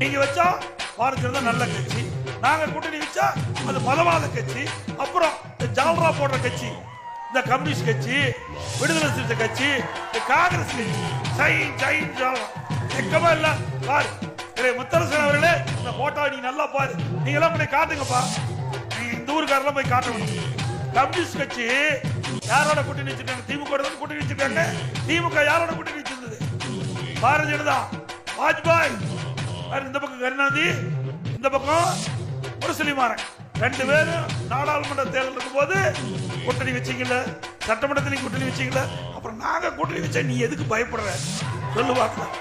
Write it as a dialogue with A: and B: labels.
A: நீங்க வச்சா பாரதிய ஜனதா நல்ல கட்சி, நாங்க கூட்டணி வச்சா அது மதவாத கட்சி, அப்புறம் ஜால்ரா போடுற கட்சி இந்த கம்யூனிஸ்ட் கட்சி, விடுதலை சிறுத்தை கட்சி, காங்கிரஸ் கட்சி, எக்கமா இல்ல பாரு. முத்தரசன் அவர்களே, இந்த போட்டோ நீ நல்லா பாரு, நீங்க எல்லாம் போய் காட்டுங்கப்பா, நீங்க இந்த ஊருக்காரெல்லாம் போய் காட்டணும். கம்யூனிஸ்ட் கட்சி யாரோட கூட்டணி வச்சிருக்காங்க? திமுக கூட்டணி வச்சிருக்காங்க. திமுக யாரோட கூட்டணி வச்சிருந்தது? பாரதிய ஜனதா, வாஜ்பாய், இந்த பக்கம் கருணாநிதி, இந்த பக்கம் முரசொலிமாறன், ரெண்டு பேரும் நாடாளுமன்ற தேர்தல் இருக்கும் போது கூட்டணி வச்சீங்கல்ல, சட்டமன்றத்திலையும் கூட்டணி வச்சீங்கல்ல, அப்புறம் நாங்க கூட்டணி வச்சா நீ எதுக்கு பயப்படுற சொல்லு பார்க்கலாம்.